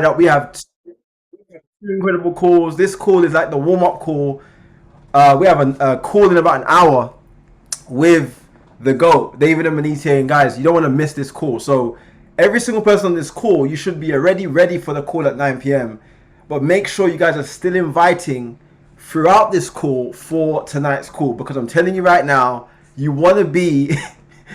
up. We have two incredible calls. This call is like the warm up call. We have a call in about an hour with the GOAT, David and Manite. And guys, you don't want to miss this call. So every single person on this call, you should be already ready for the call at 9 p.m. But make sure you guys are still inviting throughout this call for tonight's call, because I'm telling you right now, you want to be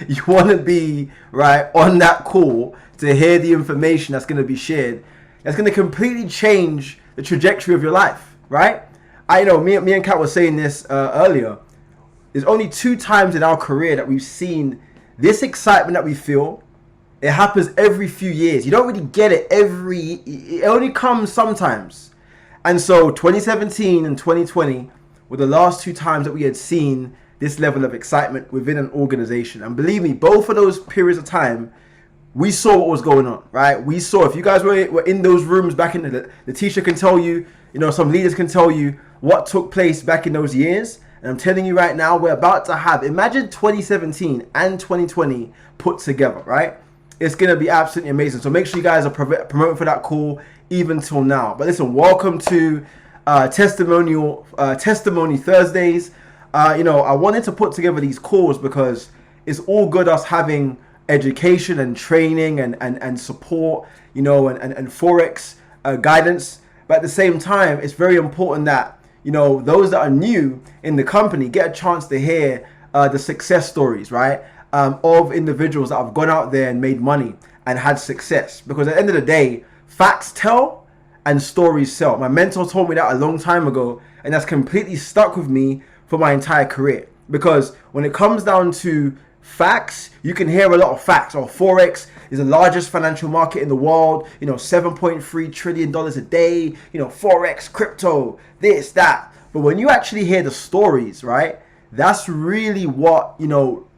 you want to be right on that call to hear the information that's going to be shared. That's going to completely change the trajectory of your life, right? I know me and Kat was saying this earlier. There's only 2 times in our career that we've seen this excitement that we feel. It happens every few years. You don't really get it it only comes sometimes. And so 2017 and 2020 were the last 2 times that we had seen this level of excitement within an organization. And believe me, both of those periods of time, we saw what was going on, right? We saw, if you guys were in those rooms back in the teacher can tell you, some leaders can tell you what took place back in those years. And I'm telling you right now, we're about to have, imagine 2017 and 2020 put together, right? It's going to be absolutely amazing. So make sure you guys are promoting for that call even till now. But listen, welcome to Testimony Thursdays. I wanted to put together these calls because it's all good us having education and training and support, and Forex guidance. But at the same time, it's very important that, those that are new in the company get a chance to hear the success stories, right? Of individuals that have gone out there and made money and had success. Because at the end of the day, facts tell and stories sell. My mentor told me that a long time ago, and that's completely stuck with me for my entire career. Because when it comes down to facts, you can hear a lot of facts. Forex is the largest financial market in the world, $7.3 trillion a day, Forex, crypto, this, that. But when you actually hear the stories, right, that's really what,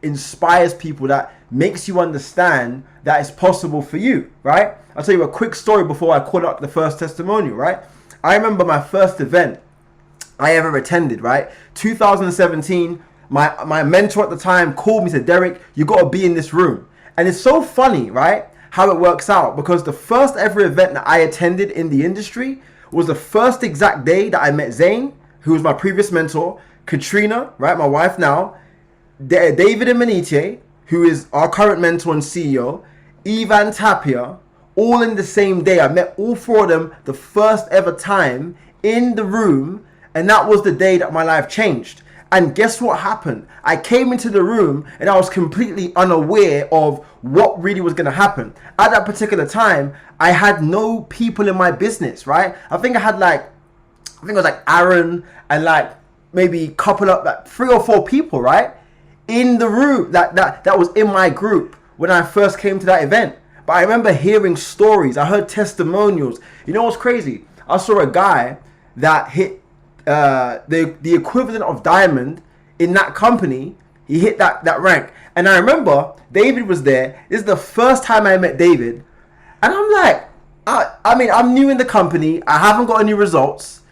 inspires people, that makes you understand that it's possible for you, right? I'll tell you a quick story before I call up the first testimonial, right? I remember my first event I ever attended, right? 2017, my mentor at the time called me, said, Derek, you got to be in this room. And it's so funny, right, how it works out, because the first ever event that I attended in the industry was the first exact day that I met Zane, who was my previous mentor, Katrina, right, my wife now, David and Manite, who is our current mentor and CEO, Ivan Tapia, all in the same day. I met all 4 of them the first ever time in the room, and that was the day that my life changed. And guess what happened? I came into the room and I was completely unaware of what really was going to happen. At that particular time, I had no people in my business, right? I think it was like Aaron and maybe couple up 3 or 4 people, right? In the room that was in my group when I first came to that event. But I remember hearing stories. I heard testimonials. You know what's crazy? I saw a guy that hit the equivalent of diamond in that company. He hit that rank. And I remember David was there. This is the first time I met David. And I'm like, I'm new in the company. I haven't got any results.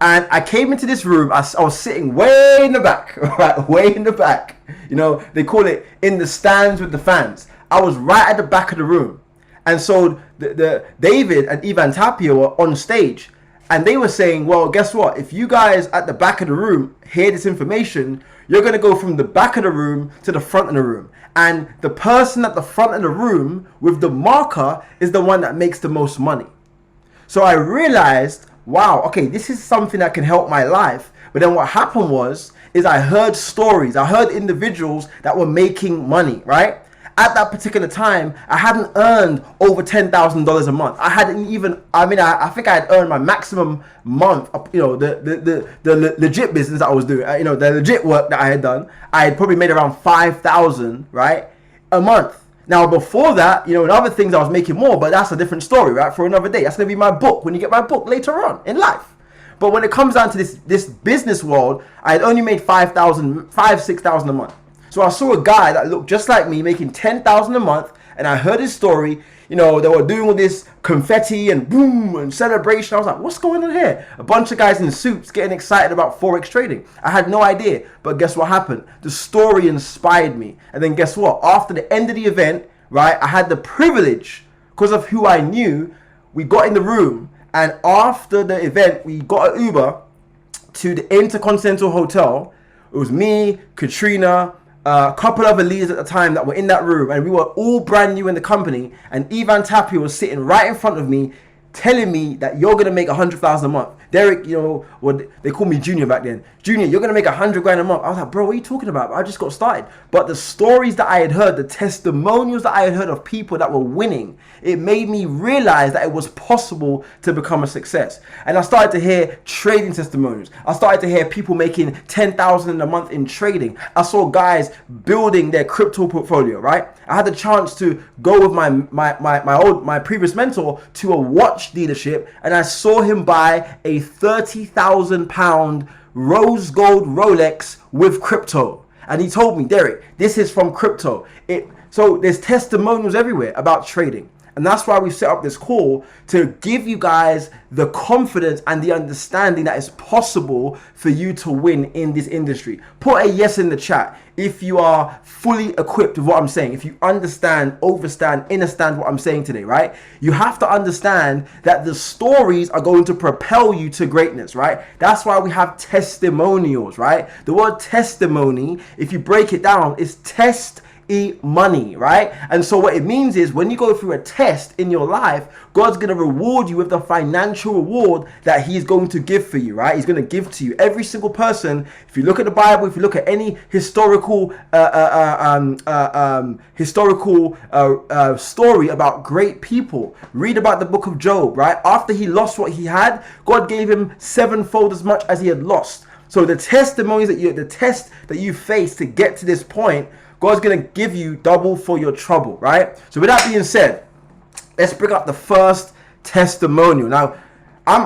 And I came into this room, I was sitting way in the back, right? Way in the back. They call it in the stands with the fans. I was right at the back of the room. And so the David and Ivan Tapia were on stage. And they were saying, well, guess what? If you guys at the back of the room hear this information, you're going to go from the back of the room to the front of the room. And the person at the front of the room with the marker is the one that makes the most money. So I realized, wow, okay, this is something that can help my life. But then what happened is I heard stories. I heard individuals that were making money, right? At that particular time, I hadn't earned over $10,000 a month. I think I had earned my maximum month, the legit business that I was doing, the legit work that I had done. I had probably made around $5,000, right, a month. Now, before that, in other things I was making more, but that's a different story, right, for another day. That's going to be my book when you get my book later on in life. But when it comes down to this business world, I had only made $6,000 a month. So I saw a guy that looked just like me making $10,000 a month, and I heard his story. They were doing all this confetti and boom and celebration. I was like, what's going on here? A bunch of guys in suits getting excited about Forex trading. I had no idea. But guess what happened? The story inspired me. And then guess what? After the end of the event, right, I had the privilege, because of who I knew, we got in the room, and after the event, we got an Uber to the Intercontinental Hotel. It was me, Katrina, a couple other leaders at the time that were in that room, and we were all brand new in the company. And Ivan Tapia was sitting right in front of me, telling me that you're gonna make 100,000 a month. Derek, well, they called me Junior back then. Junior, you're gonna make 100 grand a month. I was like, bro, what are you talking about? I just got started. But the stories that I had heard, the testimonials that I had heard of people that were winning, it made me realize that it was possible to become a success. And I started to hear trading testimonials. I started to hear people making 10,000 a month in trading. I saw guys building their crypto portfolio, right? I had the chance to go with my previous mentor to a watch dealership, and I saw him buy a £30,000 rose gold Rolex with crypto. And he told me, Derek, this is from crypto. So there's testimonials everywhere about trading. And that's why we set up this call, to give you guys the confidence and the understanding that it's possible for you to win in this industry. Put a yes in the chat if you are fully equipped with what I'm saying. If you understand, understand what I'm saying today, right? You have to understand that the stories are going to propel you to greatness, right? That's why we have testimonials, right? The word testimony, if you break it down, is money, right? And so what it means is, when you go through a test in your life, God's going to reward you with the financial reward that he's going to give for you, right? He's going to give to you. Every single person, if you look at the Bible, if you look at any historical story about great people, read about the book of Job, right? After he lost what he had, God gave him sevenfold as much as he had lost. So the testimonies the test that you face to get to this point, God's going to give you double for your trouble, right? So with that being said, let's bring up the first testimonial. Now,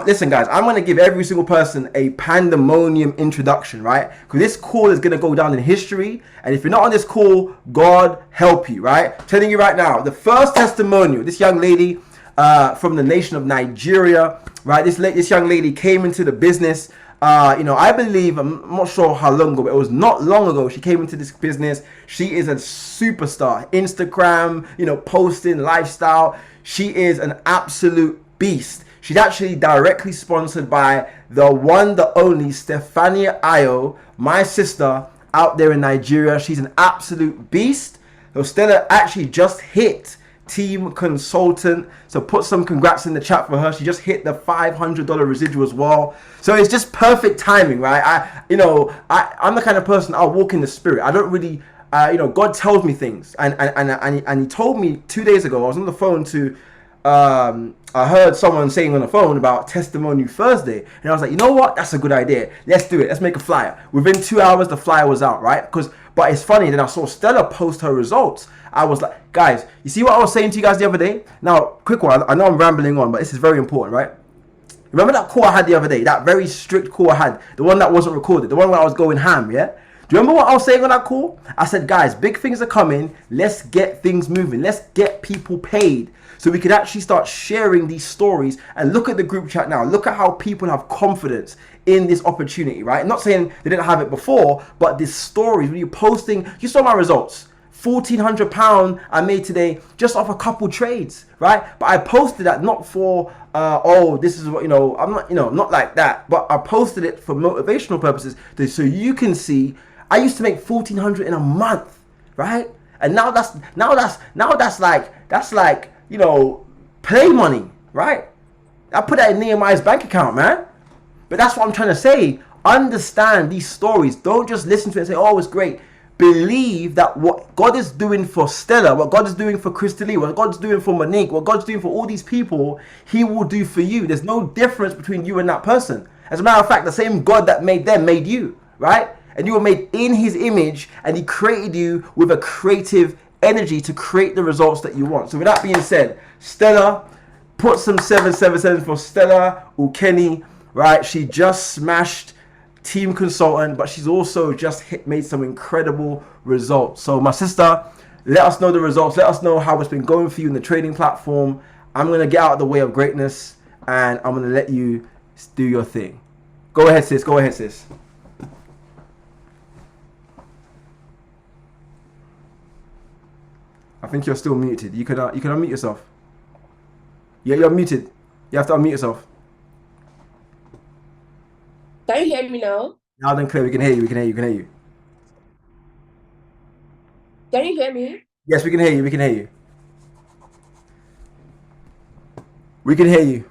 listen guys, I'm going to give every single person a pandemonium introduction, right? Because this call is going to go down in history. And if you're not on this call, God help you, right? I'm telling you right now, the first testimonial, this young lady from the nation of Nigeria, right? This young lady came into the business. I believe, I'm not sure how long ago, but it was not long ago she came into this business. She is a superstar. Instagram, posting, lifestyle. She is an absolute beast. She's actually directly sponsored by the one, the only Stephania Ayo, my sister out there in Nigeria. She's an absolute beast. So Stella actually just hit team consultant, so put some congrats in the chat for her. She just hit the $500 residual as well, so it's just perfect timing, right? I'm the kind of person, I'll walk in the spirit. I don't really God tells me things, and he told me 2 days ago. I was on the phone to I heard someone saying on the phone about Testimony Thursday, and I was like, you know what, that's a good idea, let's do it, let's make a flyer. Within 2 hours the flyer was out, right? But it's funny, then I saw Stella post her results. I was like, guys, you see what I was saying to you guys the other day? Now, quick one, I know I'm rambling on, but this is very important, right? Remember that call I had the other day, that very strict call I had, the one that wasn't recorded, the one where I was going ham, yeah? Do you remember what I was saying on that call? I said, guys, big things are coming, let's get things moving, let's get people paid, so we can actually start sharing these stories. And look at the group chat now, look at how people have confidence in this opportunity, right? I'm not saying they didn't have it before, but these stories, when you're posting, you saw my results. £1,400 I made today just off a couple trades, right? But I posted that not for this is what, I'm not, not like that, but I posted it for motivational purposes, so you can see I used to make $1,400 in a month, right? And now that's like play money, right? I put that in Nehemiah's bank account, man. But that's what I'm trying to say. Understand these stories. Don't just listen to it and say, oh, it's great. Believe that what God is doing for Stella, what God is doing for Crystal, what God's doing for Monique, what God's doing for all these people, he will do for you. There's no difference between you and that person. As a matter of fact, the same God that made them made you, right? And you were made in his image, and he created you with a creative energy to create the results that you want. So with that being said, Stella, put some 777 for Stella Ukeni, right? She just smashed team consultant, but she's also just made some incredible results. So my sister, let us know the results. Let us know how it's been going for you in the trading platform. I'm going to get out of the way of greatness, and I'm going to let you do your thing. Go ahead, sis. Go ahead, sis. I think you're still muted. You can unmute yourself. Yeah, you're muted. You have to unmute yourself. Can you hear me now? Loud and clear. We can hear you. We can hear you. We can hear you. Can you hear me? Yes, we can hear you. We can hear you. We can hear you.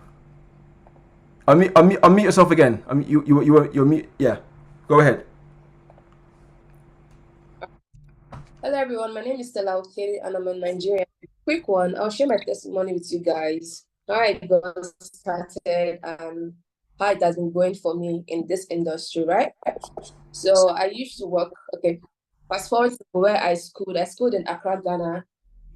Unmute yourself again. You mute. Yeah. Go ahead. Hello, everyone. My name is Stella Okere, and I'm a Nigerian. Quick one. I'll share my testimony with you guys. How I got started and how it has been going for me in this industry, right? So I used to work. Okay, fast forward to where I schooled. I schooled in Accra, Ghana.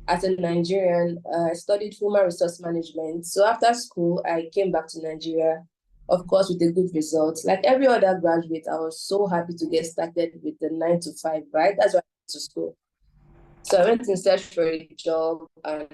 As a Nigerian, I studied human resource management. So after school, I came back to Nigeria, of course, with a good result. Like every other graduate, I was so happy to get started with the 9 to 5, right? That's why I went to school. So I went in search for a job, and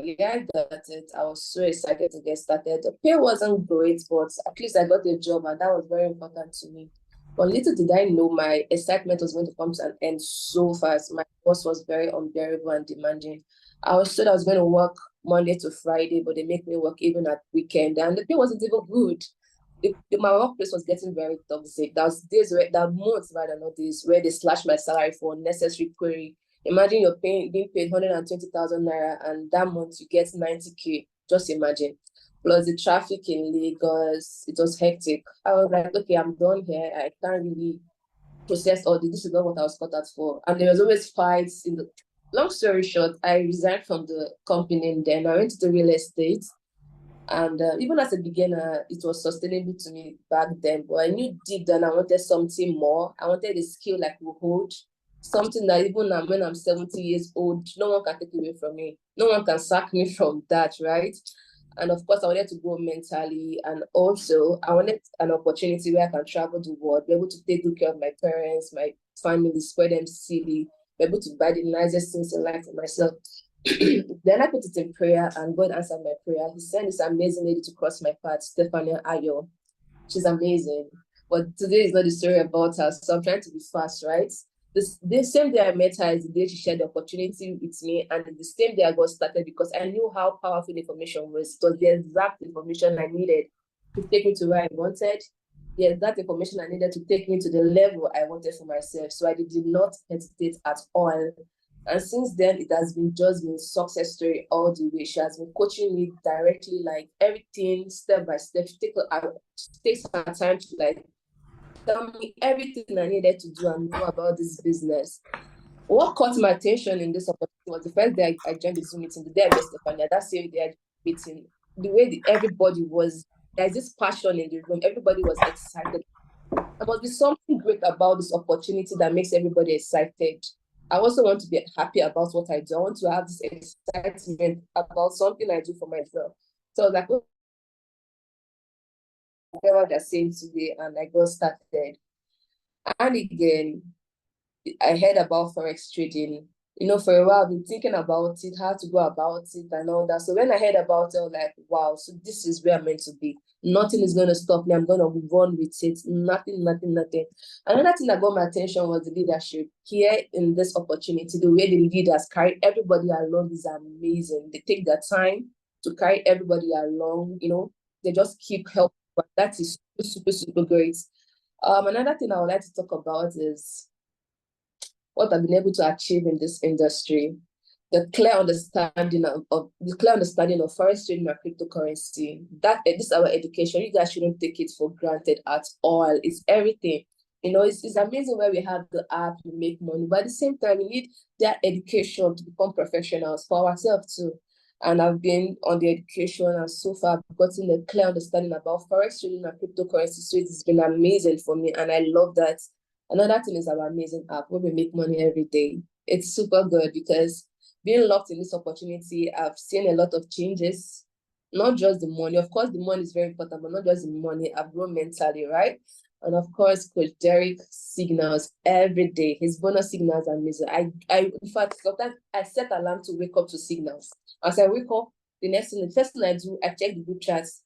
yeah, I got it. I was so excited to get started. The pay wasn't great, but at least I got a job, and that was very important to me. But little did I know my excitement was going to come to an end so fast. My boss was very unbearable and demanding. I was told I was going to work Monday to Friday, but they make me work even at weekend, and the pay wasn't even good. My workplace was getting very toxic. There was days where, that months rather, not days, where they slashed my salary for unnecessary query. Imagine you're being paid 120,000 naira, and that month you get 90K. Just imagine. Plus the traffic in Lagos, it was hectic. I was like, okay, I'm done here. I can't really process all this. This is not what I was cut out for. And there was always fights in the. Long story short, I resigned from the company, and then I went to the real estate. And even as a beginner, it was sustainable to me back then. But I knew deep down I wanted something more. I wanted a skill like will hold, something that even now, when I'm 70 years old, no one can take away from me. No one can sack me from that, right? And of course, I wanted to grow mentally. And also, I wanted an opportunity where I can travel the world, be able to take good care of my parents, my family, spread them silly, be able to buy the nicest things in life for myself. Then I put it in prayer, and God answered my prayer. He sent this amazing lady to cross my path, Stephanie Ayo. She's amazing. But today is not the story about her, so I'm trying to be fast, right? The same day I met her is the day she shared the opportunity with me, and the same day I got started because I knew how powerful information was. It was the exact information I needed to take me to where I wanted. The exact information I needed to take me to the level I wanted for myself. So I did not hesitate at all. And since then, it has been just been success story all the way. She has been coaching me directly, like everything step by step. She takes her time to like tell me everything I needed to do and know about this business. What caught my attention in this opportunity was the first day I joined the Zoom meeting, the day I met Stefania, that same day I meeting, the way everybody was, there's this passion in the room. Everybody was excited. There must be something great about this opportunity that makes everybody excited. I also want to be happy about what I do. I want to have this excitement about something I do for myself. So I was like, oh, whatever they're saying today, and I got started. And again, I heard about forex trading. For a while, I've been thinking about it, how to go about it, and all that. So when I heard about it, I was like, wow, so this is where I'm meant to be. Nothing is going to stop me. I'm going to run with it. Nothing, nothing, nothing. Another thing that got my attention was the leadership. Here in this opportunity, the way the leaders carry everybody along is amazing. They take their time to carry everybody along. They just keep helping. That is super, super, super great. Another thing I would like to talk about is what I've been able to achieve in this industry, the clear understanding of forex trading and cryptocurrency. This is our education. You guys shouldn't take it for granted at all. It's everything. It's amazing where we have the app, we make money, but at the same time, we need that education to become professionals for ourselves too. And I've been on the education, and so far I've gotten a clear understanding about forex trading and cryptocurrency. So it's been amazing for me, and I love that. Another thing is our amazing app where we make money every day. It's super good because being locked in this opportunity, I've seen a lot of changes, not just the money. Of course, the money is very important, but not just the money. I've grown mentally, right? And of course, Coach Derek signals every day. His bonus signals are amazing. In fact, sometimes I set alarm to wake up to signals. As I wake up, the first thing I do, I check the group chats.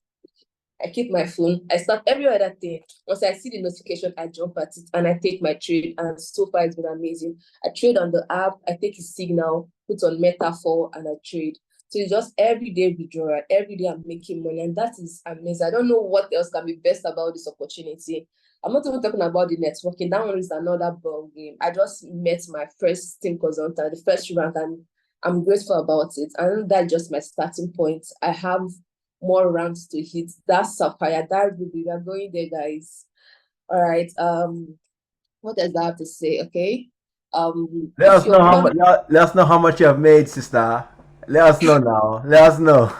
I keep my phone. I start every other thing. Once I see the notification, I jump at it and I take my trade. And so far, it's been amazing. I trade on the app. I take a signal, put on Metaphor, and I trade. So it's just everyday withdrawal. Every day I'm making money, and that is amazing. I don't know what else can be best about this opportunity. I'm not even talking about the networking. That one is another ball game. I just met my first team consultant, the first rank, and I'm grateful about it. And that's just my starting point. I have more ranks to hit. That's Sapphire, that Ruby. We are going there, guys. All right. What else I have to say? Okay. Let If us know you're how coming, much. Let us know how much you have made, sister. Let us know now. Let us know.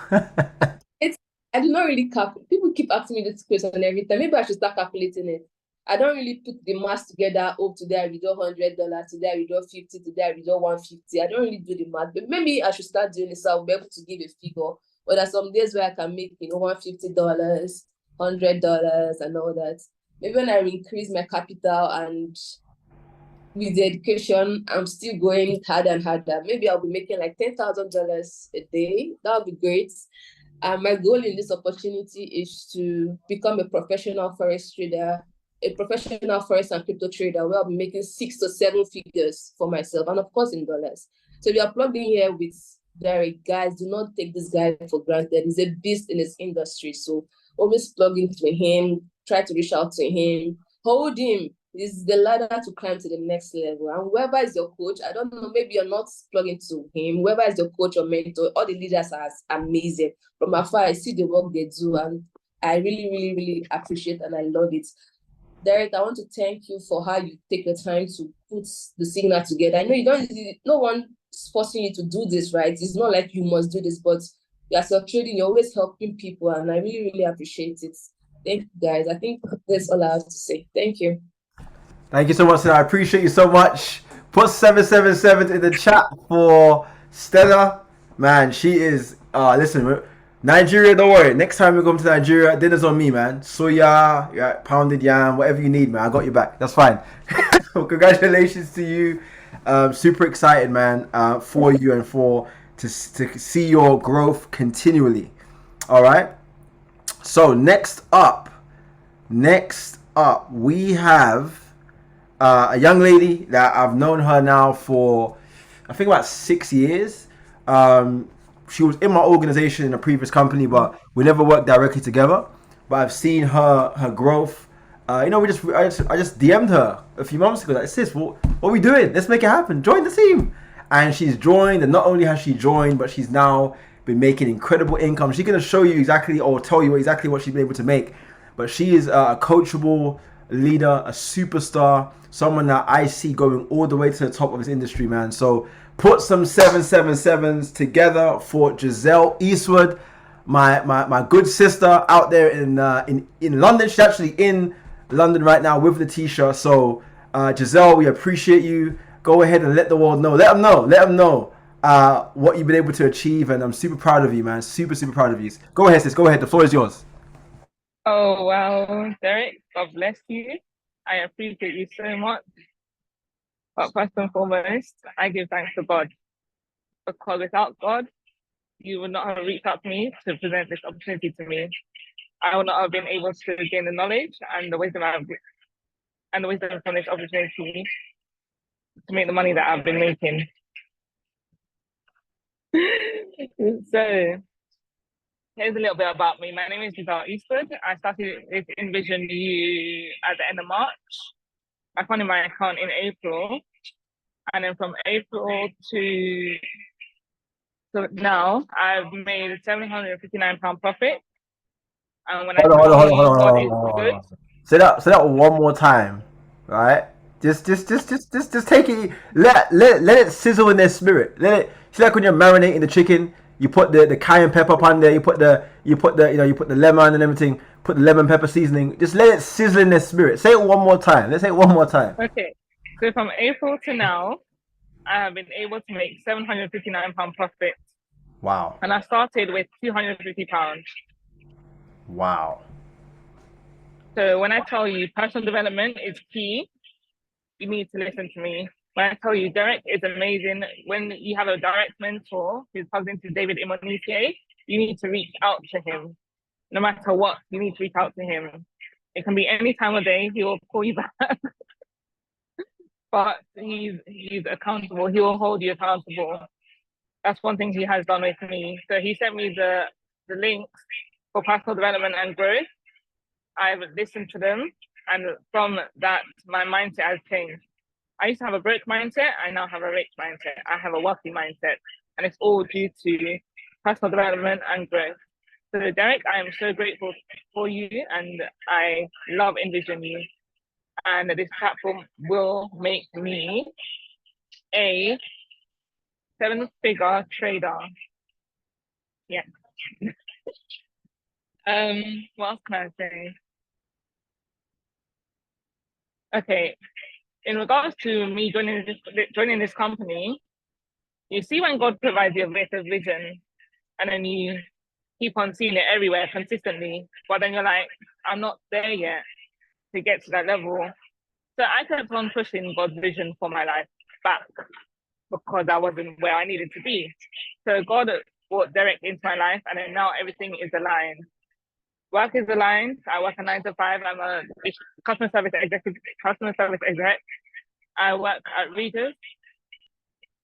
it's I do not really calculate. People keep asking me this question every time. Maybe I should start calculating it. I don't really put the math together. Oh, today I withdraw $100. Today I withdraw 50. Today I withdraw 150. I don't really do the math, but maybe I should start doing it so I'll be able to give a figure. But there's some days where I can make $150, $100, and all that. Maybe when I increase my capital and with the education, I'm still going harder and harder. Maybe I'll be making like $10,000 a day. That would be great. My goal in this opportunity is to become a professional forex trader, a professional forex and crypto trader, where I'll be making 6 to 7 figures for myself, and of course in dollars. So we are plugged in here with Derek. Guys, do not take this guy for granted. He's a beast in his industry. So always plug into him, try to reach out to him, hold him. Is the ladder to climb to the next level. And whoever is your coach, I don't know, maybe you're not plugging to him. Whoever is your coach or mentor, all the leaders are amazing. From afar, I see the work they do, and I really, really, really appreciate and I love it. Derek, I want to thank you for how you take the time to put the signal together. I know you don't, no one is forcing you to do this, right? It's not like you must do this, but as you're trading, you're always helping people, and I really, really appreciate it. Thank you, guys. I think that's all I have to say. Thank you. Thank you so much, sir. I appreciate you so much. Put 777 in the chat for Stella. Man, she is. Listen, Nigeria. Don't worry. Next time we come to Nigeria, dinner's on me, man. Soya, yeah, pounded yam, whatever you need, man. I got you back. That's fine. So congratulations to you. Super excited, man, for you and to see your growth continually. All right. So next up, we have a young lady that I've known her now for I think about 6 years. She was in my organization in a previous company, but we never worked directly together. But I've seen her growth. I just DM'd her a few months ago. Like, sis, what are we doing? Let's make it happen. Join the team. And she's joined, and not only has she joined, but she's now been making incredible income. She's gonna show you exactly, or tell you exactly what she's been able to make. But she is a coachable leader, a superstar, someone that I see going all the way to the top of this industry, man. So put some 777s together for Giselle Eastwood, my good sister out there in London. She's actually in London right now with the t-shirt. So Giselle, we appreciate you. Go ahead and let the world know. Let them know what you've been able to achieve, and I'm super proud of you, man. Super proud of you. Go ahead, sis. Go ahead. The floor is yours. Oh, well, Derek, God bless you. I appreciate you so much. But first and foremost, I give thanks to God, because without God, you would not have reached out to me to present this opportunity to me. I would not have been able to gain the knowledge and the wisdom from this opportunity to make the money that I've been making. So here's a little bit about me. My name is Giselle Eastwood. I started with Envision U at the end of March. I funded my account in April. And then from April to now, I've made £759 profit. And when I tell you God is good, Say that one more time, right? Just take it. Let it sizzle in their spirit. Let it. See, like when you're marinating the chicken, you put the cayenne pepper up on there. You put the you put the lemon and everything. Put the lemon pepper seasoning. Just let it sizzle in their spirit. Say it one more time. Let's say it one more time. Okay. So from April to now, I have been able to make £759 profit. Wow. And I started with £250. Wow. So when I tell you personal development is key, you need to listen to me. When I tell you Derek is amazing, when you have a direct mentor who's plugged into David Imonike, you need to reach out to him. No matter what, you need to reach out to him. It can be any time of day, he will call you back. But he's accountable, he will hold you accountable. That's one thing he has done with me. So he sent me the links for personal development and growth. I've listened to them, and from that, my mindset has changed. I used to have a broke mindset. I now have a rich mindset. I have a wealthy mindset, and it's all due to personal development and growth. So, Derek, I am so grateful for you, and I love Envision You. And this platform will make me a seven-figure trader. Yeah. What else can I say? Okay, in regards to me joining this company, you see when God provides you a bit of vision, and then you keep on seeing it everywhere consistently, but then you're like, I'm not there yet to get to that level. So I kept on pushing God's vision for my life back because I wasn't where I needed to be. So God brought Derek into my life, and then now everything is aligned. Work is aligned. I work a 9 to 5. I'm a customer service exec. I work at Regis.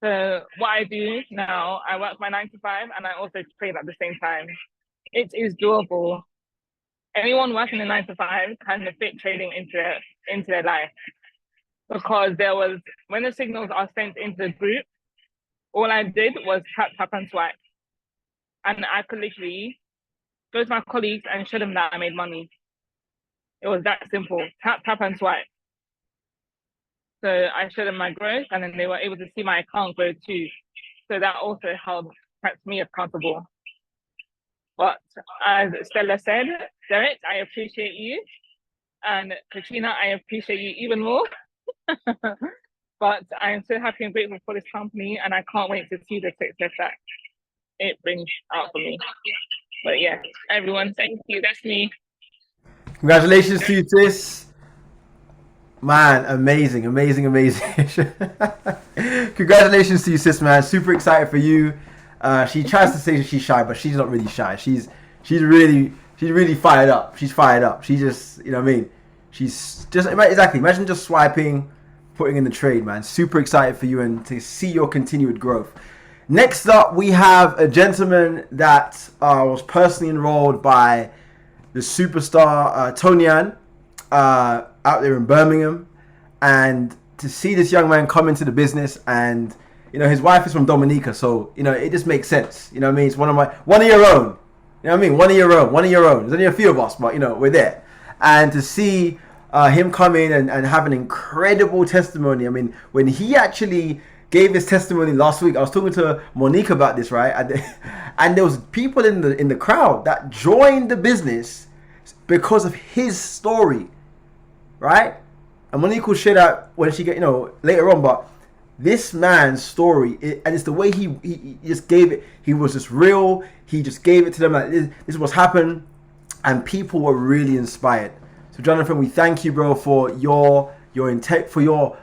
So what I do now, I work my 9 to 5, and I also trade at the same time. It is doable. Anyone working a 9 to 5 can fit trading into their life, because there was, when the signals are sent into the group, all I did was tap and swipe, and I could literally go to my colleagues and show them that I made money. It was that simple. Tap and swipe. So I showed them my growth, and then they were able to see my account grow too. So that also kept me accountable. But as Stella said, Derek, I appreciate you. And Katrina, I appreciate you even more. But I am so happy and grateful for this company, and I can't wait to see the success that it brings out for me. But yeah, everyone, thank you. That's me. Congratulations to you, sis. Man, amazing. Congratulations to you, sis, man. Super excited for you. She tries to say she's shy, but she's not really shy. She's really fired up. She's fired up. She just, you know what I mean? She's just, exactly. Imagine just swiping, putting in the trade, man. Super excited for you and to see your continued growth. Next up, we have a gentleman that was personally enrolled by the superstar Tonian out there in Birmingham, and to see this young man come into the business, and you know his wife is from Dominica, so you know it just makes sense. You know what I mean? It's one of your own. You know what I mean? One of your own. There's only a few of us, but you know we're there. And to see him come in and have an incredible testimony. I mean, when he actually gave his testimony last week, I was talking to Monique about this, right? And there was people in the crowd that joined the business because of his story, right? And Monique will share that when she get, you know, later on. But this man's story, and it's the way he just gave it. He was just real. He just gave it to them like this is what's happened, and people were really inspired. So Jonathan, we thank you, bro, for your intent, for your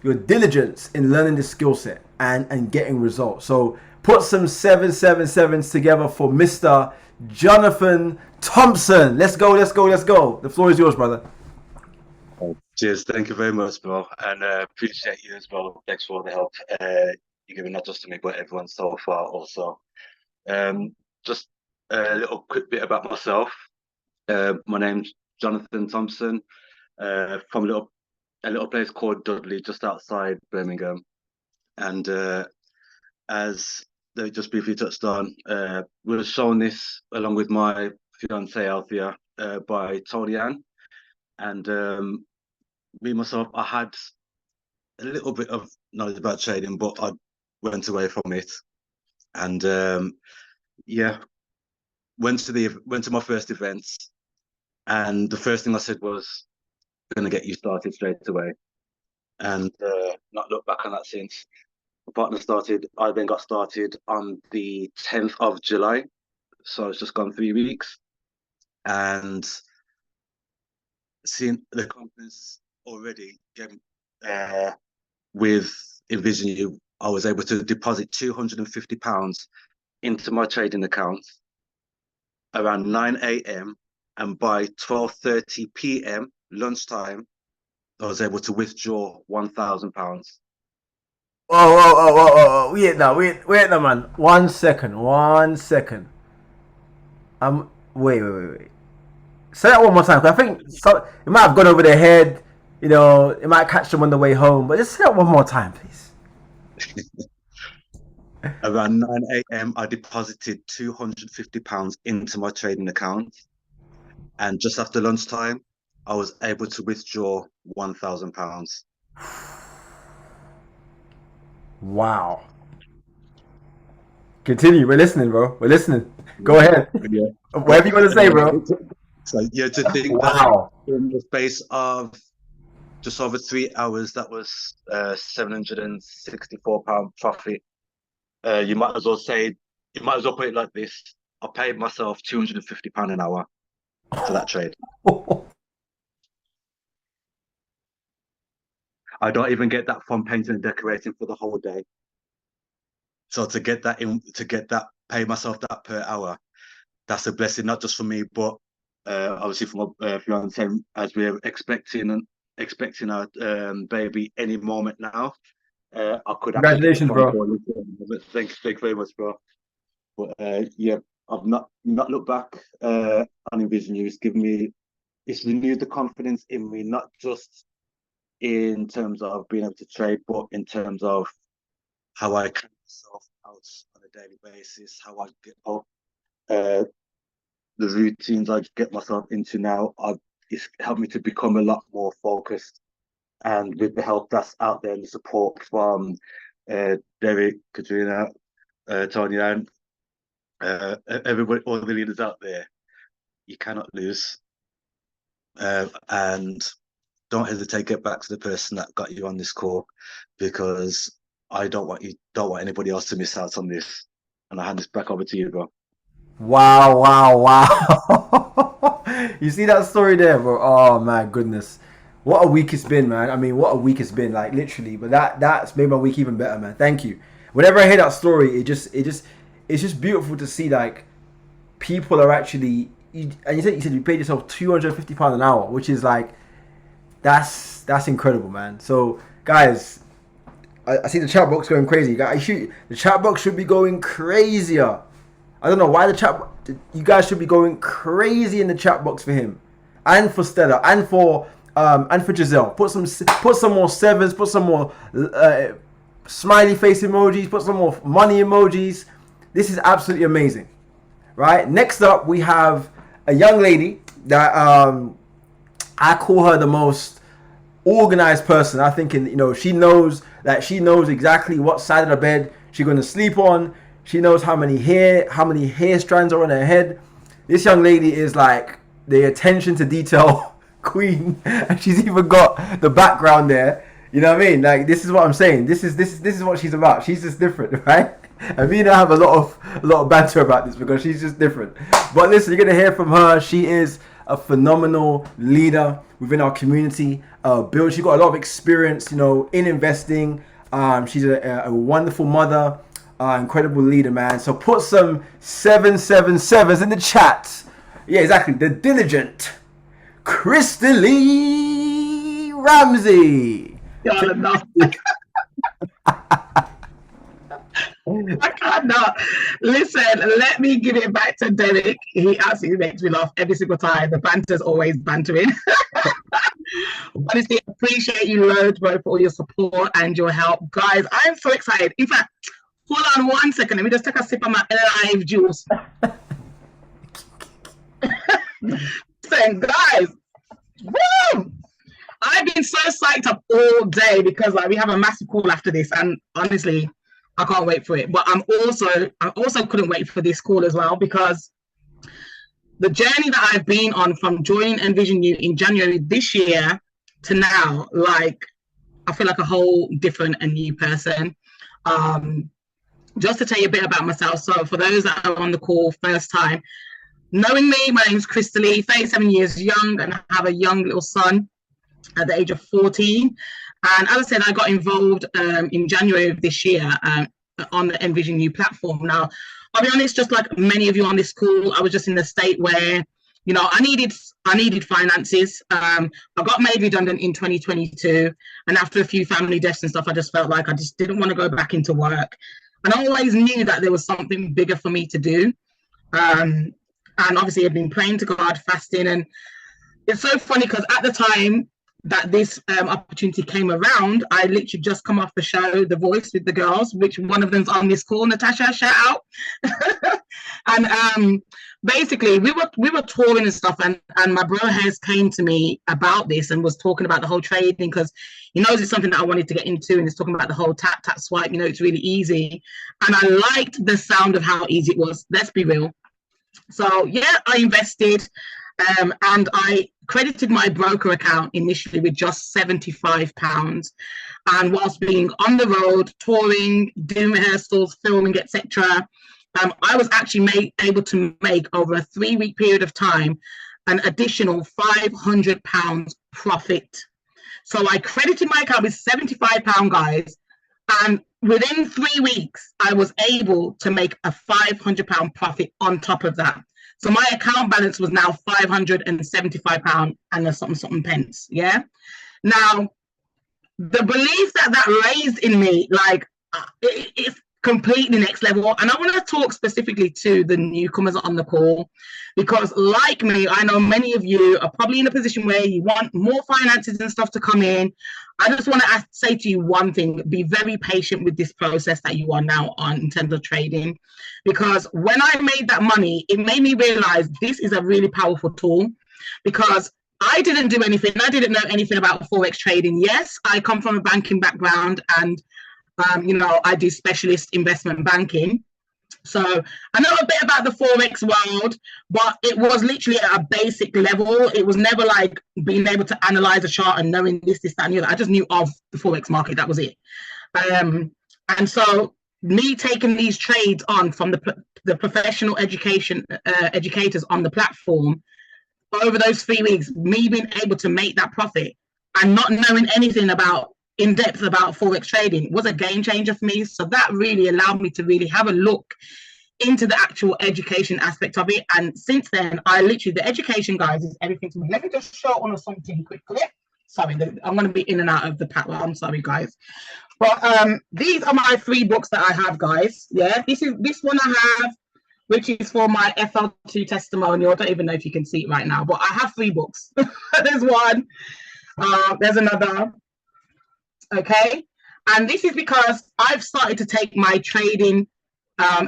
your diligence in learning this skill set and getting results. So put some 777s together for Mr. Jonathan Thompson. Let's go. The floor is yours, brother. Cheers. Thank you very much, bro. And appreciate you as well. Thanks for all the help you're giving, not just to me, but everyone so far also. Just a little quick bit about myself. My name's Jonathan Thompson, from a little place called Dudley, just outside Birmingham. And as they just briefly touched on, we were shown this along with my fiance Althea by Tony Ann. And me myself, I had a little bit of knowledge about trading, but I went away from it. And yeah, went to my first events, and the first thing I said was, "Going to get you started straight away," and not looked back on that since. My partner started. I then got started on the 10th of July, so it's just gone 3 weeks, and seeing the confidence already with Envision You, I was able to deposit £250 into my trading account around 9 a.m. and by 12:30 p.m. lunchtime, I was able to withdraw £1,000. Oh. Wait now, man. 1 second. 1 second. Wait. Say that one more time, 'cause I think it might have gone over their head. You know, it might catch them on the way home. But just say that one more time, please. Around 9 a.m., I deposited £250 into my trading account. And just after lunchtime, I was able to withdraw £1,000. Wow. Continue. We're listening, bro. We're listening. Go ahead. Yeah. Whatever you want to say, bro. So yeah, to think that Wow. in the space of just over 3 hours, that was £764 profit. You might as well put it like this: I paid myself £250 an hour for that trade. I don't even get that from painting and decorating for the whole day. So to get that, pay myself that per hour, that's a blessing, not just for me, but obviously for my fiance, as we're expecting our baby any moment now. I could actually get the Congratulations, phone bro. call. Thank you very much, bro. But yeah, I've not looked back on Envision You. It's renewed the confidence in me, not just in terms of being able to trade, but in terms of how I carry myself out on a daily basis, how I get up, the routines I get myself into now. It's helped me to become a lot more focused, and with the help that's out there and the support from Derek, Katrina, Tony, and everybody, all the leaders out there, you cannot lose. And don't hesitate, get back to the person that got you on this call, because I don't want anybody else to miss out on this. And I hand this back over to you, bro. Wow. You see that story there, bro? Oh my goodness. What a week it's been, man. I mean, what a week it's been, like literally. But that's made my week even better, man. Thank you. Whenever I hear that story, it's just beautiful to see like people are actually and you said you paid yourself £250 an hour, which is like that's incredible, man. So guys, I see the chat box going crazy. The chat box should be going crazier. I don't know why you guys should be going crazy in the chat box for him, and for Stella, and for Giselle. Put some more sevens. Put some more smiley face emojis. Put some more money emojis. This is absolutely amazing, right? Next up, we have a young lady that I call her the most organized person. I think, she knows exactly what side of the bed she's going to sleep on. She knows how many hair strands are on her head. This young lady is like the attention to detail queen, and she's even got the background there. You know what I mean? Like, this is what I'm saying. This is what she's about. She's just different, right? And me and I have a lot of banter about this because she's just different. But listen, you're gonna hear from her. She is a phenomenal leader within our community. She got a lot of experience, in investing. She's a wonderful mother, incredible leader, man. So put some 777s in the chat. Yeah, exactly. The diligent Crystal Ramsey. Y'all enough. I cannot. Listen, let me give it back to Derek. He absolutely makes me laugh every single time. The banter's always bantering. Honestly, appreciate you loads, bro, for all your support and your help. Guys, I'm so excited. In fact, hold on 1 second. Let me just take a sip of my live juice. Listen, guys. Woo! I've been so psyched up all day because we have a massive call after this, and honestly, I can't wait for it. But I also couldn't wait for this call as well, because the journey that I've been on from joining Envision You in January this year to now, I feel like a whole different and new person. Just to tell you a bit about myself. So for those that are on the call first time, knowing me, my name is Crystal, 37 years young, and I have a young little son at the age of 14. And as I said, I got involved in January of this year on the Envision You platform. Now, I'll be honest, just like many of you on this call, I was just in a state where, you know, I needed finances. I got made redundant in 2022, and after a few family deaths and stuff, I just felt like I just didn't want to go back into work. And I always knew that there was something bigger for me to do. And obviously, I've been praying to God, fasting, and it's so funny because at the time that this opportunity came around, I literally just come off the show, The Voice with the girls, which one of them's on this call, Natasha, shout out. And basically we were touring and stuff, and my bro has came to me about this and was talking about the whole trading, because he knows it's something that I wanted to get into, and he's talking about the whole tap swipe, you know, it's really easy. And I liked the sound of how easy it was, let's be real. So yeah, I invested, and I credited my broker account initially with just £75. And whilst being on the road, touring, doing rehearsals, filming, etc., I was actually able to make, over a 3-week period of time, an additional £500 profit. So I credited my account with £75, guys, and within 3 weeks, I was able to make a £500 profit on top of that. So my account balance was now £575 and something pence. Yeah. Now, the belief that raised in me, like, it's completely next level. And I want to talk specifically to the newcomers on the call, because like me, I know many of you are probably in a position where you want more finances and stuff to come in. I just want to say to you one thing: be very patient with this process that you are now on in terms of trading, because when I made that money, it made me realize this is a really powerful tool, because I didn't do anything. I didn't know anything about Forex trading. Yes, I come from a banking background, and you know, I do specialist investment banking. So I know a bit about the Forex world, but it was literally at a basic level. It was never like being able to analyze a chart and knowing this, that, and the other. I just knew of the Forex market. That was it. And so me taking these trades on from the professional educators on the platform over those 3 weeks, me being able to make that profit and not knowing anything in depth about Forex trading was a game changer for me. So that really allowed me to really have a look into the actual education aspect of it. And since then, the education, guys, is everything to me. Let me just show on something quickly. Sorry, I'm going to be in and out of the pack. I'm sorry, guys. But these are my 3 books that I have, guys. Yeah, this one I have, which is for my FL2 testimonial. I don't even know if you can see it right now, but I have 3 books. There's one. There's another. Okay, and this is because I've started to take my trading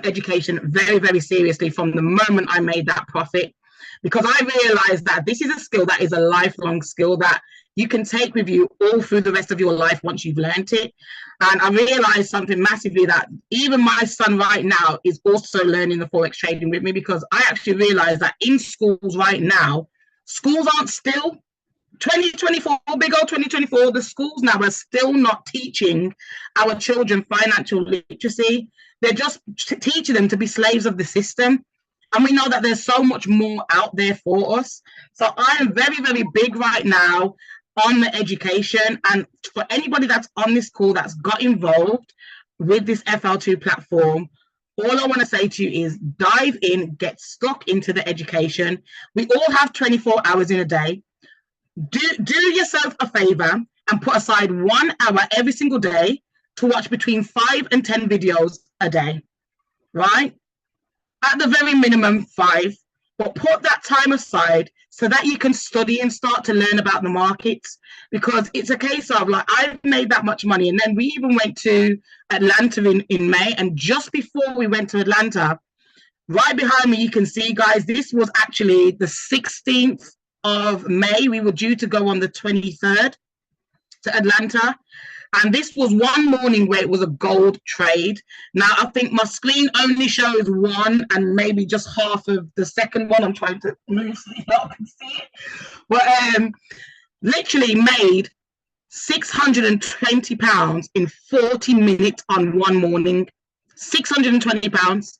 education very, very seriously from the moment I made that profit, because I realized that this is a skill that is a lifelong skill that you can take with you all through the rest of your life once you've learned it. And I realized something massively, that even my son right now is also learning the Forex trading with me, because I actually realized that in schools right now, schools aren't still 2024, big old 2024, the schools now are still not teaching our children financial literacy. They're just teaching them to be slaves of the system. And we know that there's so much more out there for us. So I am very, very big right now on the education. And for anybody that's on this call that's got involved with this FL2 platform, all I want to say to you is dive in, get stuck into the education. We all have 24 hours in a day. Do yourself a favor and put aside 1 hour every single day to watch between 5 and 10 videos a day, right? At the very minimum 5, but put that time aside so that you can study and start to learn about the markets, because it's a case of, like, I've made that much money. And then we even went to Atlanta in May, and just before we went to Atlanta, right behind me, you can see, guys, this was actually the 16th of May. We were due to go on the 23rd to Atlanta, and this was one morning where it was a gold trade. Now I think my screen only shows one and maybe just half of the second one. I'm trying to move so you can see it, but literally made £620 in 40 minutes on one morning. £620.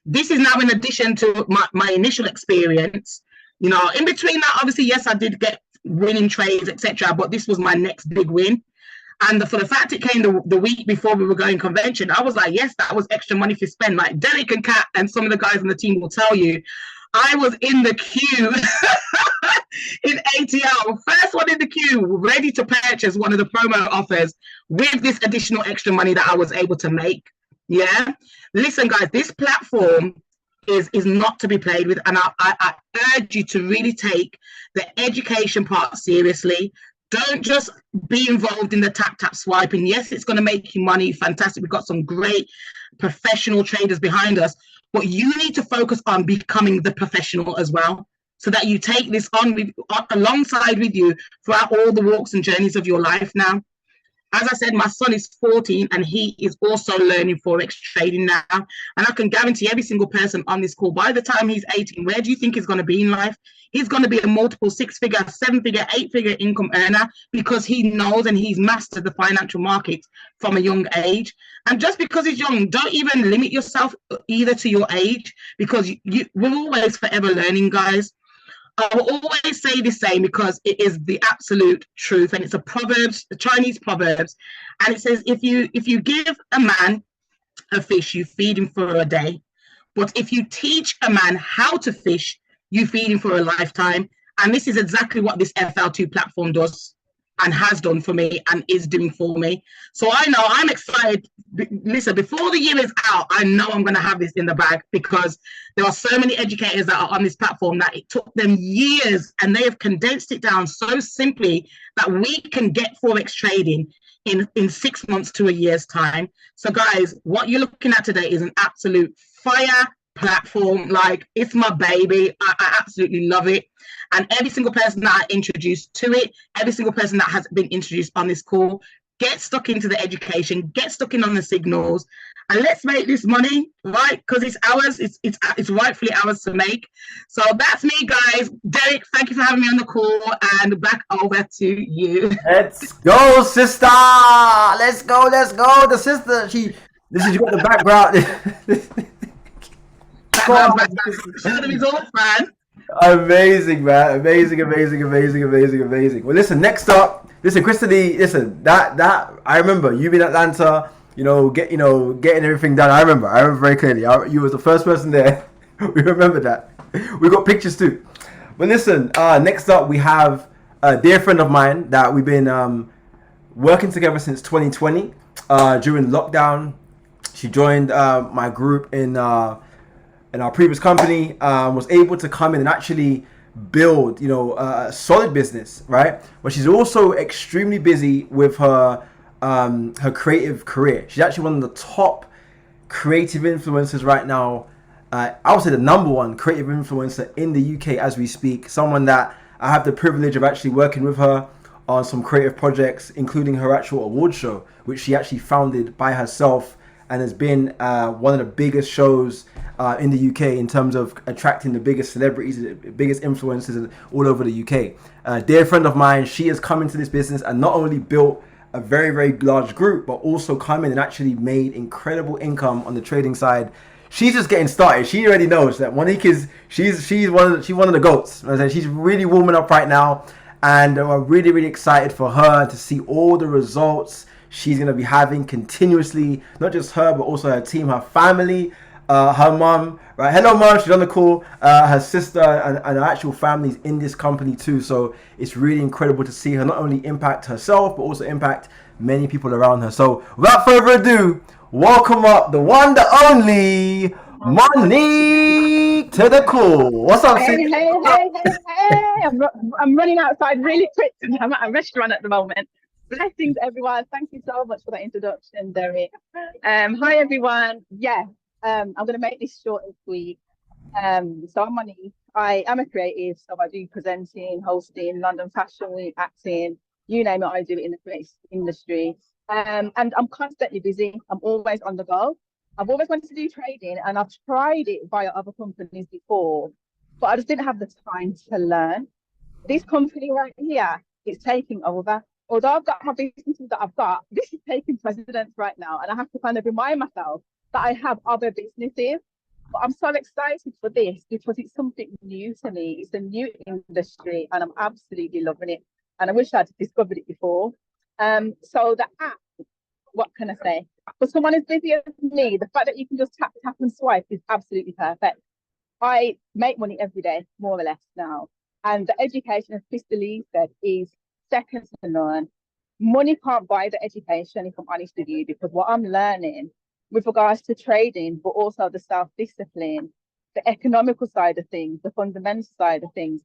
This is now in addition to my initial experience. You know, in between that, obviously, yes, I did get winning trades, etc. But this was my next big win. And for the fact it came the week before we were going convention, I was like, yes, that was extra money to spend. Like Derek and Kat and some of the guys on the team will tell you, I was in the queue in ATL, first one in the queue, ready to purchase one of the promo offers with this additional extra money that I was able to make. Yeah. Listen, guys, this platform is not to be played with. And I urge you to really take the education part seriously. Don't just be involved in the tap swiping. Yes, it's going to make you money. Fantastic. We've got some great professional traders behind us, but you need to focus on becoming the professional as well, so that you take this on alongside with you throughout all the walks and journeys of your life now. As I said, my son is 14 and he is also learning Forex trading now. And I can guarantee every single person on this call, by the time he's 18, where do you think he's going to be in life? He's going to be a multiple 6-figure, 7-figure, 8-figure income earner, because he knows and he's mastered the financial markets from a young age. And just because he's young, don't even limit yourself either to your age, because we're always forever learning, guys. I will always say the same because it is the absolute truth, and it's a Chinese proverbs, and it says if you give a man a fish, you feed him for a day, but if you teach a man how to fish, you feed him for a lifetime. And this is exactly what this FL2 platform does and has done for me and is doing for me. So I know I'm excited. Listen, before the year is out, I know I'm going to have this in the bag, because there are so many educators that are on this platform that it took them years, and they have condensed it down so simply that we can get Forex trading in 6 months to a year's time. So guys, what you're looking at today is an absolute fire platform. Like, it's my baby. I absolutely love it. And every single person that I introduced to it, every single person that has been introduced on this call, get stuck into the education, get stuck in on the signals, and let's make this money, right? Because it's ours. It's rightfully ours to make. So that's me, guys. Derek, thank you for having me on the call, and back over to you. Let's go, sister. Let's go. The sister, you got the background. Show the results, man. Amazing, man. Amazing. Well, listen, next up, Krista Lee, that I remember you in Atlanta, getting everything done. I remember very clearly. You was the first person there. We remember that. We got pictures too. But listen, next up we have a dear friend of mine that we've been working together since 2020. During lockdown, she joined my group in our previous company, was able to come in and actually build, a solid business, right? But she's also extremely busy with her creative career. She's actually one of the top creative influencers right now. I would say the number one creative influencer in the UK as we speak. Someone that I have the privilege of actually working with her on some creative projects, including her actual award show, which she actually founded by herself, and has been one of the biggest shows in the UK in terms of attracting the biggest celebrities, the biggest influencers all over the UK. A dear friend of mine, she has come into this business and not only built a very, very large group, but also come in and actually made incredible income on the trading side. She's just getting started. She already knows that Monique she's one of the goats. She's really warming up right now, and we're really, really excited for her to see all the results she's going to be having continuously. Not just her, but also her team, her family, her mom, right? Hello, mom. She's on the call. Her sister and her actual family's in this company too. So it's really incredible to see her not only impact herself, but also impact many people around her. So without further ado, welcome up the one, the only Monique to the call. What's up, Hey. I'm running outside really quick. I'm at a restaurant at the moment. Blessings, everyone. Thank you so much for that introduction, Derek. Hi, everyone. Yeah, I'm going to make this short and sweet. So I'm Monique. I am a creative, so I do presenting, hosting, London Fashion Week, acting, you name it, I do it in the creative industry. And I'm constantly busy. I'm always on the go. I've always wanted to do trading, and I've tried it via other companies before, but I just didn't have the time to learn. This company right here is taking over. Although I've got my businesses that I've got, this is taking precedence right now, and I have to kind of remind myself that I have other businesses. But I'm so excited for this because it's something new to me. It's a new industry, and I'm absolutely loving it. And I wish I'd discovered it before. So the app, what can I say? For someone as busy as me, the fact that you can just tap and swipe is absolutely perfect. I make money every day, more or less now. And the education, as Mr. Lee said, is second to none. Money can't buy the education, if I'm honest with you, because what I'm learning with regards to trading, but also the self-discipline, the economical side of things, the fundamental side of things,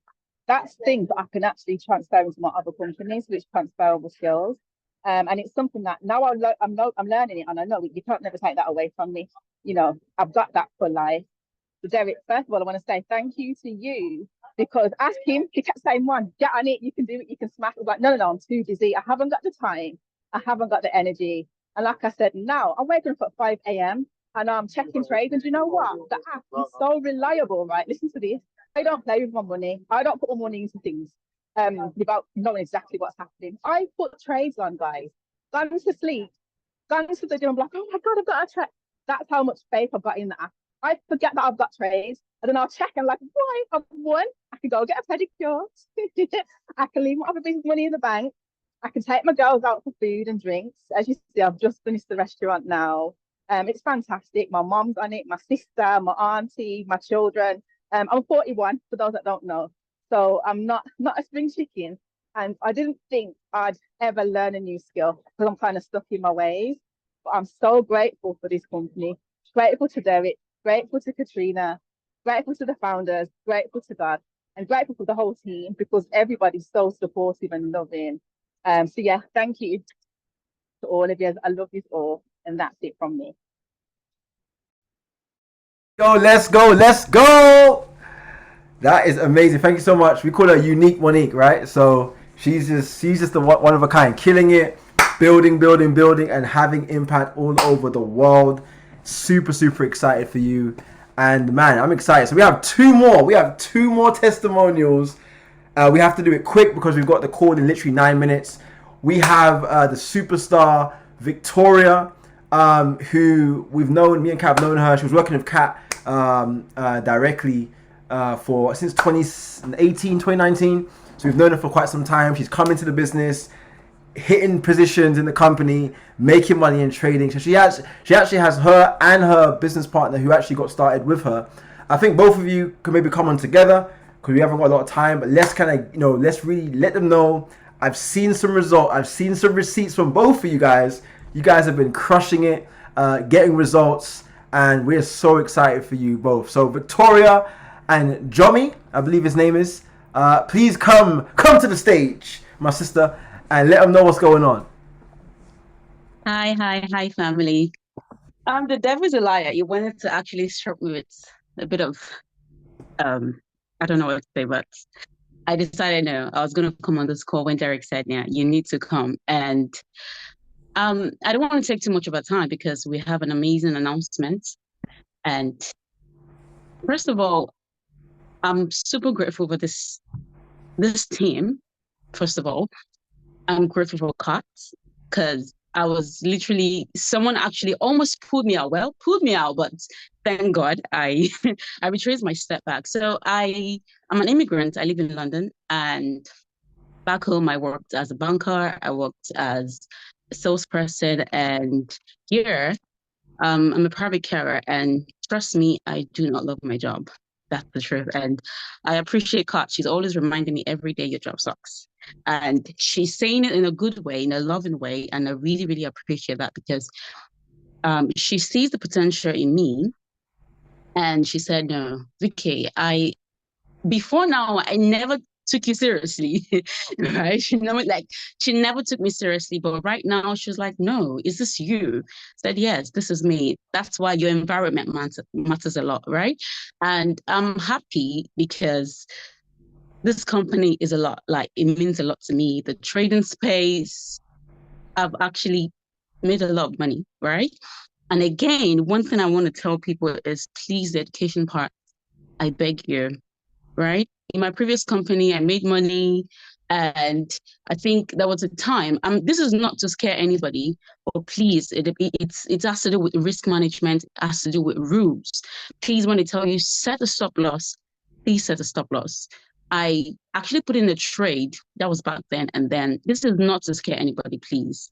that's things that I can actually transfer into my other companies, which transferable skills. And it's something that now I'm learning it, and I know you can't never take that away from me. You know, I've got that for life. So Derek, first of all, I want to say thank you to you, because ask him, he kept saying, "One, get on it, you can do it, you can smash." I was like, no, I'm too busy. I haven't got the time. I haven't got the energy. And like I said, now I'm waking up at 5 a.m. and I'm checking trades. And do you know what? The app is so reliable, right? Listen to this. I don't play with my money. I don't put my money into things without knowing exactly what's happening. I put trades on, guys. Gone to sleep, gone to the gym, I'm like, oh my God, I've got a trade. That's how much faith I've got in the app. I forget that I've got trades, and then I'll check and like, right, I've won. I can go get a pedicure. I can leave my other business money in the bank. I can take my girls out for food and drinks. As you see, I've just finished the restaurant now. It's fantastic. My mom's on it, my sister, my auntie, my children. I'm 41, for those that don't know. So I'm not a spring chicken. And I didn't think I'd ever learn a new skill because I'm kind of stuck in my ways. But I'm so grateful for this company, grateful to Derek, grateful to Katrina, grateful to the founders, grateful to God, and grateful for the whole team because everybody's so supportive and loving. So yeah, thank you to all of you. I love you all, and that's it from me. Let's go. That is amazing. Thank you so much. We call her Unique Monique, right? So she's just the one of a kind, killing it, building, and having impact all over the world. Super excited for you. And man, I'm excited. So we have two more testimonials. We have to do it quick because we've got the call in literally 9 minutes. We have the superstar Victoria, who we've known. Me and Kat have known her. She was working with Kat directly since 2018, 2019. So we've known her for quite some time. She's come into the business, hitting positions in the company, making money in trading. So she actually has her and her business partner who actually got started with her. I think both of you can maybe come on together because we haven't got a lot of time, but let's kind of, let's really let them know. I've seen some results. I've seen some receipts from both of you guys. You guys have been crushing it, getting results, and we're so excited for you both. So Victoria and Jomi, I believe his name is, please come to the stage, my sister, and let them know what's going on. Hi, family. The devil's a liar. You wanted to actually struck me with a bit of, I don't know what to say, but I decided no, I was going to come on this call when Derek said, yeah, you need to come. And I don't want to take too much of our time because we have an amazing announcement. And first of all, I'm super grateful for this team. First of all, I'm grateful for Kat because I was literally, someone actually almost pulled me out, but thank God I retraced my step back. So I'm an immigrant. I live in London, and back home I worked as a banker. I worked as a salesperson, and here I'm a private carer. And trust me, I do not love my job. That's the truth. And I appreciate Kat. She's always reminding me every day your job sucks. And she's saying it in a good way, in a loving way. And I really, really appreciate that because she sees the potential in me. And she said, no, Vicky, before now, I never took you seriously, right? She never took me seriously. But right now, she was like, no, is this you? I said, yes, this is me. That's why your environment matters a lot, right? And I'm happy because this company is a lot, it means a lot to me. The trading space, I've actually made a lot of money, right? And again, one thing I want to tell people is please, the education part, I beg you, right? In my previous company, I made money, and I think there was a time, this is not to scare anybody, but please, it has to do with risk management, it has to do with rules. Please, when they tell you set a stop loss, please set a stop loss. I actually put in a trade, that was back then, and then this is not to scare anybody, please.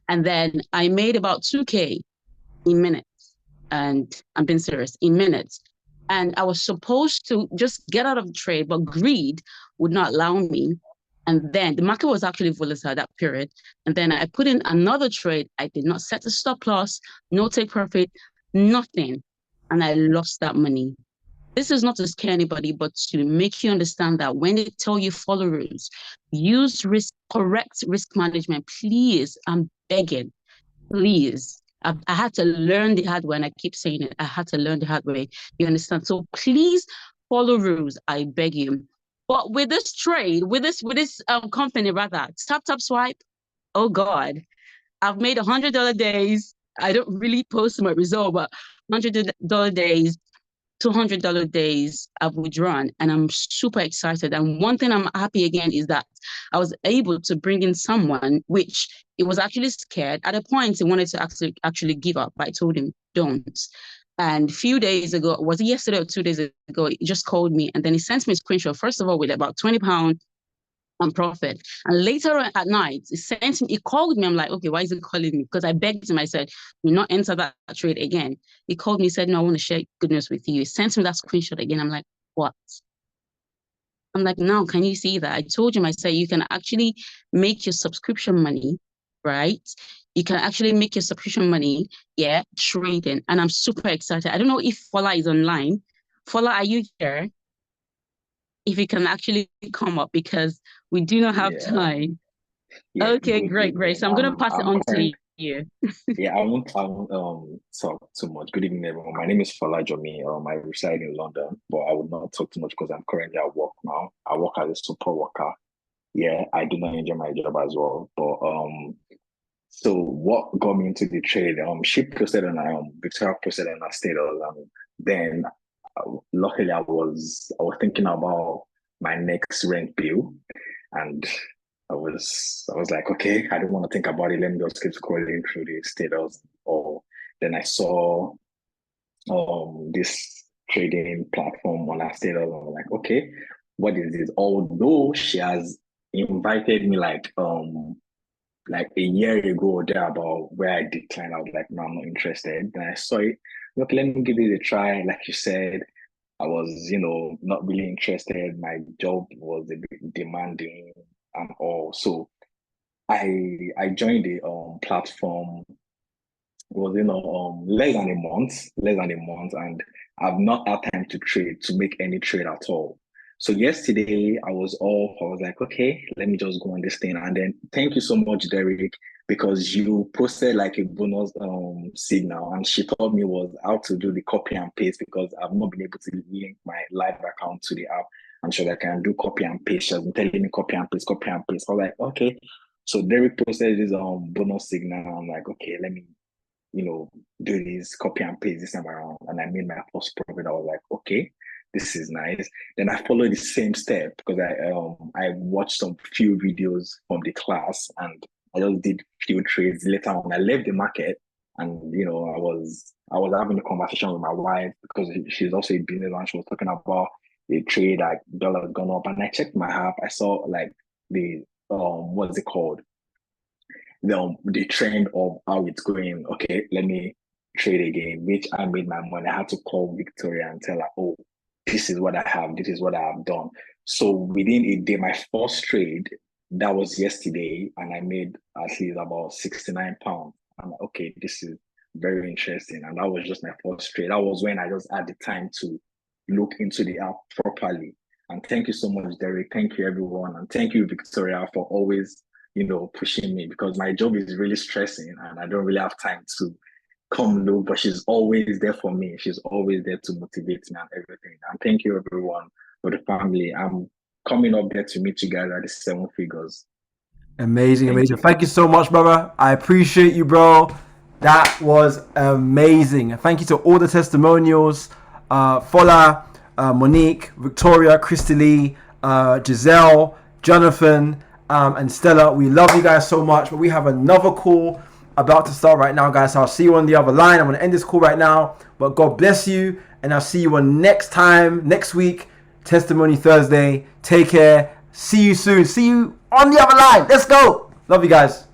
And then I made about 2K in minutes, and I'm being serious, in minutes. And I was supposed to just get out of the trade, but greed would not allow me. And then the market was actually volatile that period. And then I put in another trade. I did not set a stop loss, no take profit, nothing. And I lost that money. This is not to scare anybody, but to make you understand that when they tell you follow rules, use correct risk management, please. I'm begging, please. I had to learn the hard way, and I keep saying it. I had to learn the hard way. You understand? So please follow rules. I beg you. But with this trade, with this company rather, tap swipe. Oh God, I've made $100 days. I don't really post my result, but $100 days, $200 days I've withdrawn, and I'm super excited. And one thing I'm happy again is that I was able to bring in someone, which it was actually scared. At a point, he wanted to actually give up. I told him, don't. And a few days ago, was it yesterday or 2 days ago, he just called me, and then he sent me a screenshot, first of all, with about £20 on profit. And later on at night, he called me. I'm like, okay, why is he calling me? Because I begged him. I said, do not enter that trade again. He called me, said, no, I want to share good news with you. He sent me that screenshot again. I'm like, what? I'm like, now, can you see that? I told him, I said, you can actually make your subscription money, right? You can actually make your subscription money, trading. And I'm super excited. I don't know if Fola is online. Fola, are you here? If you can actually come up, because we do not have time. Yeah, okay, great. So I'm going to pass it on to you. Yeah, I won't talk too much. Good evening, everyone. My name is Fola Jomi. I reside in London, but I would not talk too much because I'm currently at work now. I work as a support worker. Yeah, I do not enjoy my job as well. But so what got me into the trade? She posted on Victoria posted on her status, and then luckily I was thinking about my next rent bill, and I was like, okay, I don't want to think about it. Let me just keep scrolling through the status. Or then I saw this trading platform on her status. And I'm like, okay, what is this? Although she has invited me like a year ago or thereabout, where I declined. I was like, no, I'm not interested. Then I saw it. Look, let me give it a try. Like you said, I was, not really interested. My job was a bit demanding and all. So I joined the platform. It was less than a month, and I've not had time to make any trade at all. So yesterday I was like, okay, let me just go on this thing. And then thank you so much, Derek, because you posted like a bonus signal, and she taught me was how to do the copy and paste, because I've not been able to link my live account to the app. And so I can do copy and paste. She has been telling me copy and paste. I was like, okay. So Derek posted this bonus signal. I'm like, okay, let me do this copy and paste this time around. And I made my first profit. I was like, okay, this is nice. Then I followed the same step because I watched some few videos from the class, and I just did few trades. Later on, I left the market, and I was having a conversation with my wife, because she's also a business, and she was talking about the trade, like dollar gone up. And I checked my app. I saw like the what's it called? The trend of how it's going. Okay, let me trade again, which I made my money. I had to call Victoria and tell her, oh, this is what I have, this is what I have done. So within a day, my first trade, that was yesterday, and I made at least about £69. I'm like, okay, this is very interesting. And that was just my first trade. That was when I just had the time to look into the app properly. And thank you so much, Derek. Thank you, everyone. And thank you, Victoria, for always pushing me, because my job is really stressing and I don't really have time to come look, but she's always there for me. She's always there to motivate me and everything. And thank you, everyone, for the family. I'm coming up there to meet you guys at the 7 figures. Amazing. Thank you so much, brother. I appreciate you, bro. That was amazing. Thank you to all the testimonials. Fola, Monique, Victoria, Christy Lee, Giselle, Jonathan, and Stella. We love you guys so much, but we have another call about to start right now, guys. So I'll see you on the other line. I'm going to end this call right now, but God bless you, and I'll see you on next week, Testimony Thursday. Take care. See you soon. See you on the other line. Let's go. Love you guys.